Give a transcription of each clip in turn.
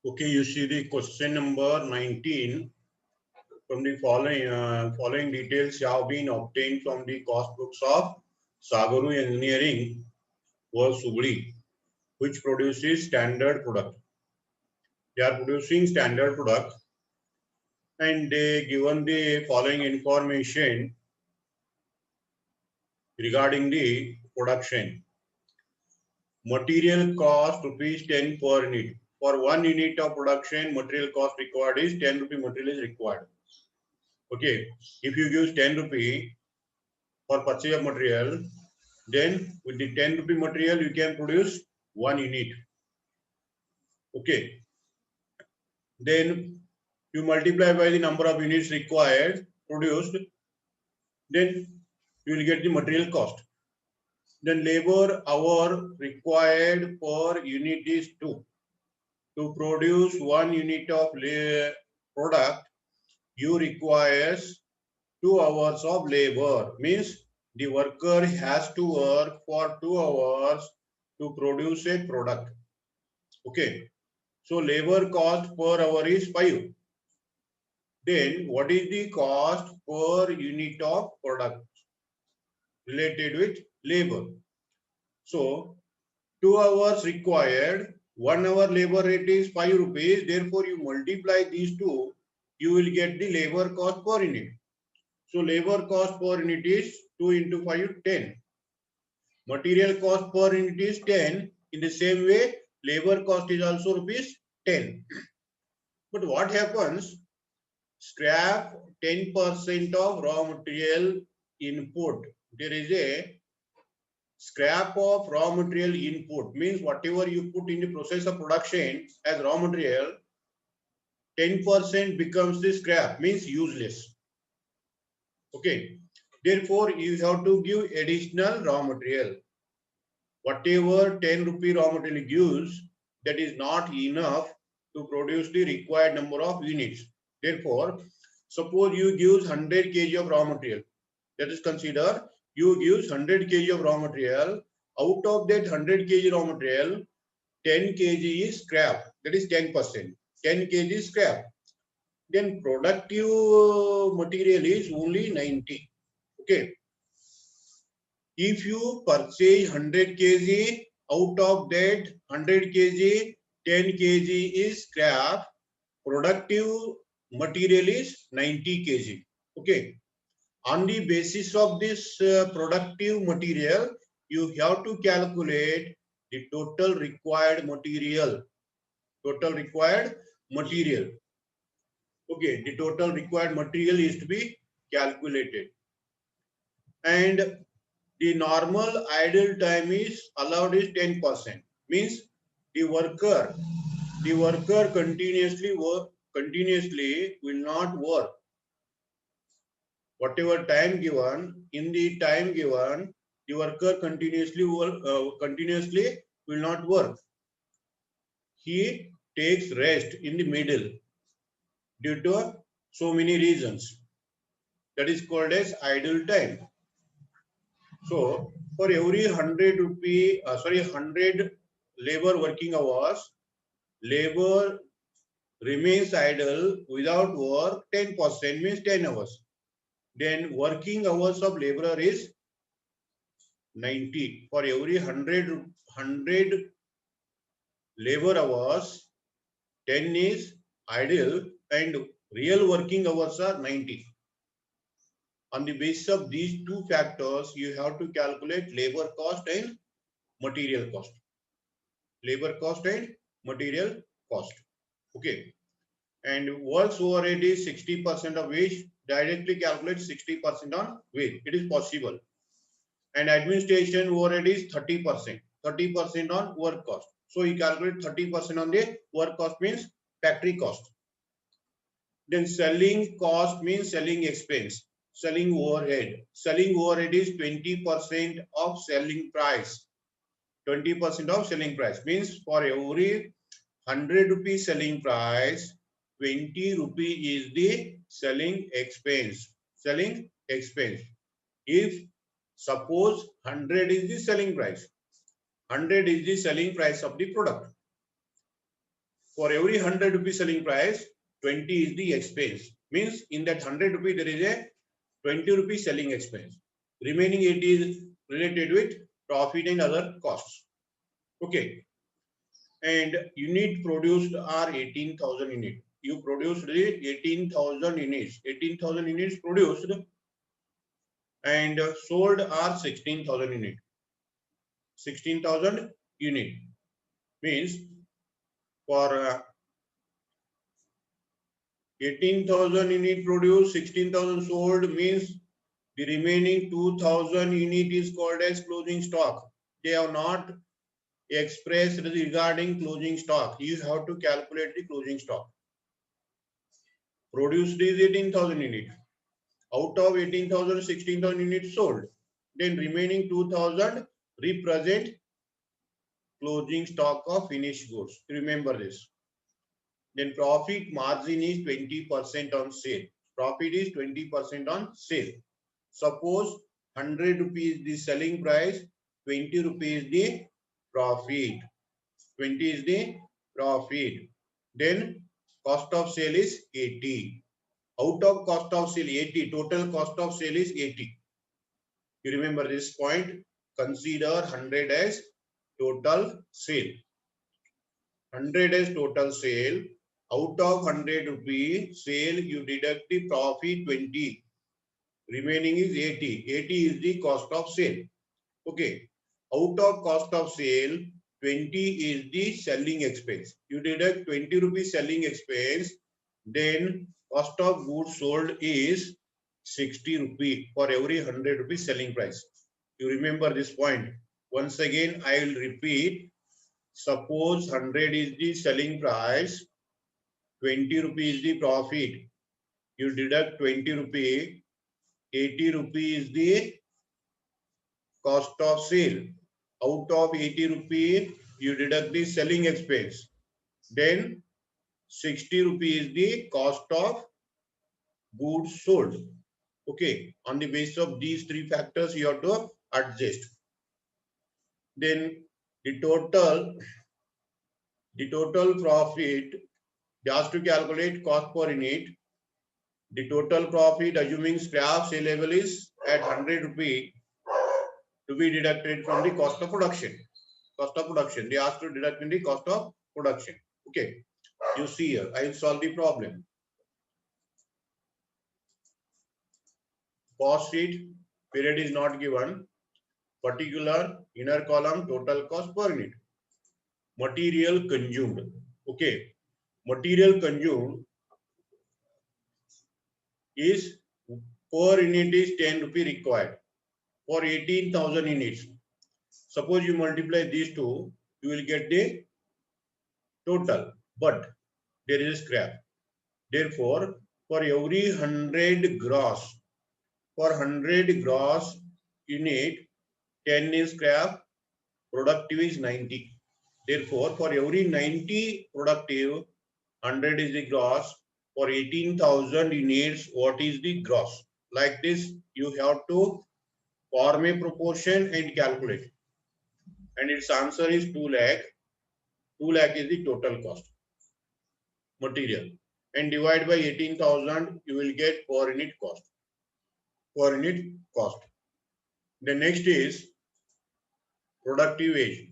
Okay, you see the question number 19. From the following details have been obtained from the cost books of Sagaru Engineering was Subli, which produces standard product. They are producing standard product and they given the following information regarding the production. Material cost rupees 10 per unit. For 1 unit of production, material cost required is 10 rupee material is required. Okay, if you use 10 rupee for purchase of material, then with the 10 rupee material you can produce 1 unit. Okay, then you multiply by the number of units required produced, then you will get the material cost. Then labor hour required per unit is 2. To produce 1 unit of product, you requires 2 hours of labor. Means the worker has to work for 2 hours to produce a product. Okay. So labor cost per hour is 5. Then what is the cost per unit of product related with labor? So 2 hours required, 1 hour labor rate is 5 rupees. Therefore, you multiply these two, you will get the labor cost per unit. So labor cost per unit is 2 into 5, 10. Material cost per unit is 10. In the same way, labor cost is also rupees 10. But what happens? Scrap 10% of raw material input. There is a scrap of raw material input. Means whatever you put in the process of production as raw material, 10% becomes the scrap, means useless. Okay. Therefore, you have to give additional raw material. Whatever 10 rupee raw material gives, that is not enough to produce the required number of units. Therefore, suppose you give 100 kg of raw material. That is consider you give 100 kg of raw material. Out of that 100 kg raw material, 10 kg is scrap. That is 10%. 10 kg is scrap. Then productive material is only 90. Okay. If you purchase 100 kg, out of that 100 kg, 10 kg is scrap, productive material is 90 kg. Okay. On the basis of this productive material, you have to calculate the total required material. Total required material. Okay, the total required material is to be calculated. And the normal idle time is allowed is 10%. Means the worker continuously will not work. Whatever time given, in the time given, the worker continuously will not work. He takes rest in the middle due to so many reasons. That is called as idle time. So for every 100 labor working hours, labor remains idle without work 10%, means 10 hours. Then working hours of laborer is 90. For every 100 labor hours, 10 is idle and real working hours are 90. On the basis of these two factors, you have to calculate labor cost and material cost. Labor cost and material cost. Okay. And works overhead is 60% of wage. Directly calculate 60% on wage. It is possible. And administration overhead is 30%. 30% on work cost. So you calculate 30% on the work cost means factory cost. Then selling cost means selling expense. Selling overhead. Selling overhead is 20% of selling price. 20% of selling price means for every 100 rupee selling price, 20 rupee is the selling expense. Selling expense. If suppose 100 is the selling price, 100 is the selling price of the product. For every 100 rupee selling price, 20 is the expense. Means in that 100 rupee, there is a 20 rupee selling expense. Remaining 80 is related with profit and other costs. Okay. And unit produced are 18,000 units. You produced the 18,000 units. 18,000 units produced and sold are 16,000 units. 16,000 unit means for 18,000 unit produced, 16,000 sold means the remaining 2,000 unit is called as closing stock. They have not expressed regarding closing stock. You have to calculate the closing stock. Produced is 18,000 unit. Out of 18,000, 16,000 units sold. Then remaining 2,000 represent closing stock of finished goods. Remember this. Then profit margin is 20% on sale. Profit is 20% on sale. Suppose 100 rupees the selling price, 20 rupees the profit. 20 is the profit. Then cost of sale is 80. Out of cost of sale 80, total cost of sale is 80. You remember this point? Consider 100 as total sale. 100 as total sale. Out of 100 rupee sale, you deduct the profit 20. Remaining is 80. 80 is the cost of sale. Okay. Out of cost of sale, 20 is the selling expense. You deduct 20 rupees selling expense, then cost of goods sold is 60 rupee for every 100 rupees selling price. You remember this point. Once again, I will repeat. Suppose 100 is the selling price, 20 rupee is the profit. You deduct 20 rupee, 80 rupee is the cost of sale. Out of 80 rupee, you deduct the selling expense. Then 60 rupee is the cost of goods sold. Okay. On the basis of these three factors, you have to adjust. Then the total profit, you have to calculate cost per unit. The total profit, assuming scrap saleable is at 100 rupee, to be deducted from the cost of production. Cost of production. They ask to deduct in the cost of production. Okay. You see here, I will solve the problem. Cost sheet, period is not given. Particular inner column, total cost per unit. Material consumed. Okay. Material consumed is per unit is 10 rupee required for 18,000 units. Suppose you multiply these two, you will get the total, but there is a scrap. Therefore, for every 100 gross, for 100 gross unit, 10 is scrap, productive is 90. Therefore, for every 90 productive, 100 is the gross. For 18,000 units, what is the gross? Like this, you have to form a proportion and calculate. And its answer is 2 lakh. 2 lakh is the total cost material. And divide by 18,000, you will get per unit cost. Per unit cost. The next is productive age.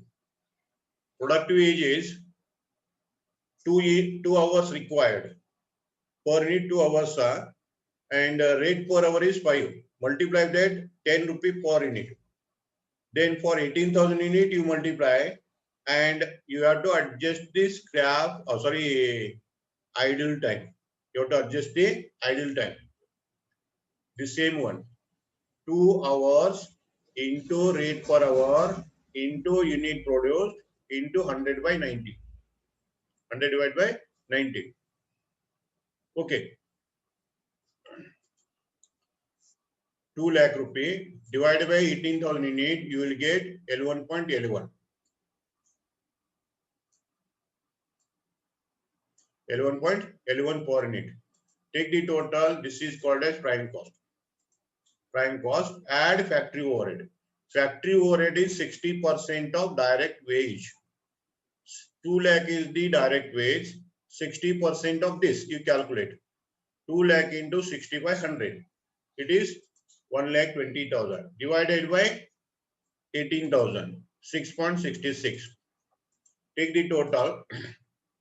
Productive age is 2 hours required. Per unit 2 hours and rate per hour is 5. Multiply that 10 rupee per unit. Then for 18,000 unit you multiply and you have to adjust the scrap, idle time. You have to adjust the idle time. The same one. 2 hours into rate per hour into unit produced into 100 by 90. 100 divided by 90. Okay. 2 lakh rupee divided by 18,000 unit, you will get L1.L1. L1.L1 per unit. Take the total. This is called as prime cost. Prime cost, add factory overhead. Factory overhead is 60% of direct wage. 2 lakh is the direct wage. 60% of this you calculate. 2 lakh into 60 by 100. It is 1,20,000 divided by 18,000. 6.66. Take the total.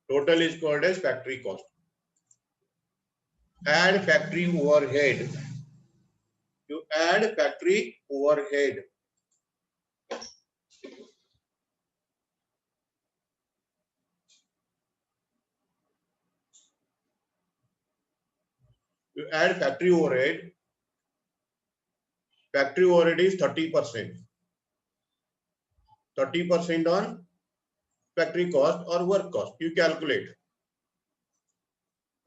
Total is called as factory cost. Add factory overhead. You add factory overhead. You add factory overhead. Factory overhead is 30%. 30% on factory cost or work cost. You calculate.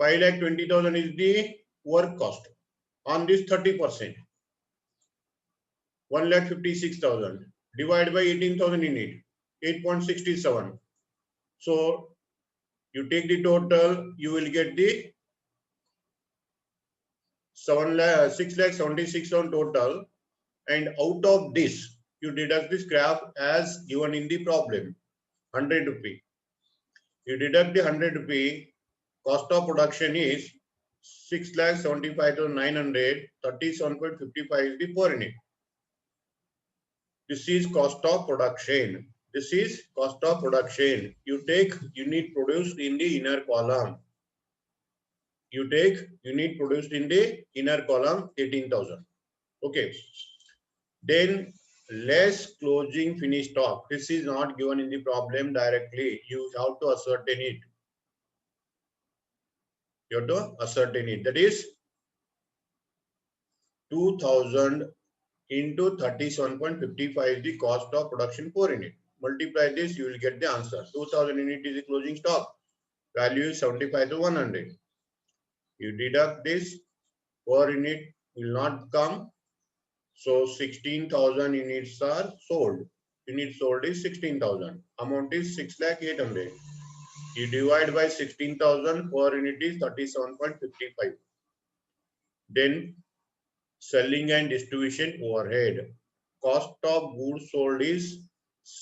5,20,000 is the work cost. On this 30%. 1,56,000 divided by 18,000 in it. 8.67. So you take the total, you will get the 6,76,000 total, and out of this you deduct the scrap as given in the problem, 100 rupee. You deduct the 100 rupee, cost of production is 6,75,900, 37.55 is the per unit. This is cost of production. This is cost of production. You take unit produced in the inner column. You take unit produced in the inner column, 18,000. Okay. Then less closing finished stock. This is not given in the problem directly. You have to ascertain it. You have to ascertain it. That is 2,000 into 37.55 is the cost of production per unit. Multiply this, you will get the answer. 2,000 unit is the closing stock. Value is 75 to 100. You deduct this, per unit will not come. So 16,000 units are sold. Units sold is 16,000. Amount is 6,800,000. You divide by 16,000, per unit is 37.55. Then selling and distribution overhead. Cost of goods sold is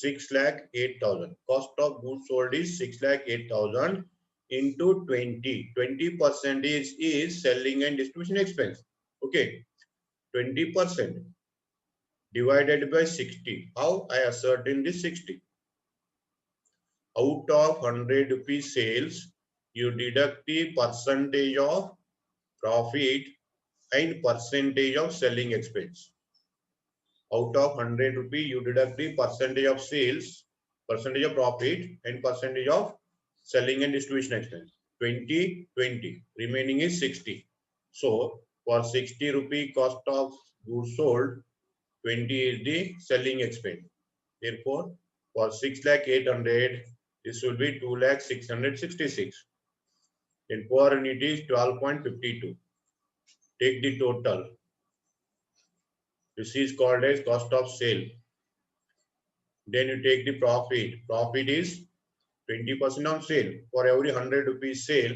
6,08,000. Cost of goods sold is 6,08,000 into 20. 20% is selling and distribution expense. Okay. 20% divided by 60. How I ascertain this 60? Out of 100 rupee sales, you deduct the percentage of profit and percentage of selling expense. Out of 100 rupee, you deduct the percentage of sales, percentage of profit, and percentage of selling and distribution expense. 20, 20. Remaining is 60. So for 60 rupee cost of goods sold, 20 is the selling expense. Therefore, for 6,08,000, this will be 2,06,66. Then per unit is 12.52. Take the total. This is called as cost of sale. Then you take the profit. Profit is 20% on sale. For every 100 rupees sale,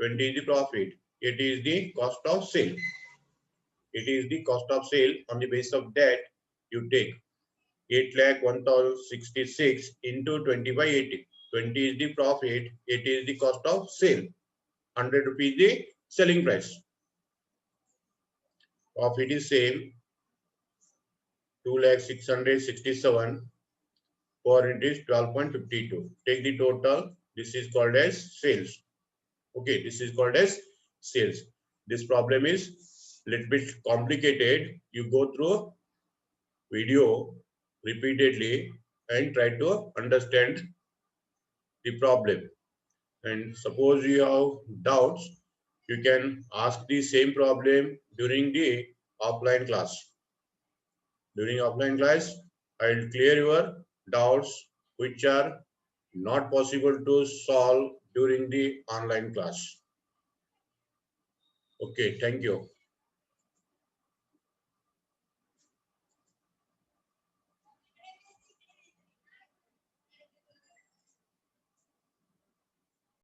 20 is the profit. It is the cost of sale. It is the cost of sale. On the basis of that, you take 8,01,066 into 20 by 80. 20 is the profit. 80 is the cost of sale. 100 rupees the selling price. Profit is same. 2,06,67. Per unit is 12.52. Take the total. This is called as sales. Okay, this is called as sales. This problem is little bit complicated. You go through video repeatedly and try to understand the problem. And suppose you have doubts, you can ask the same problem during the offline class. During offline class, I will clear your doubts which are not possible to solve during the online class. Okay, thank you.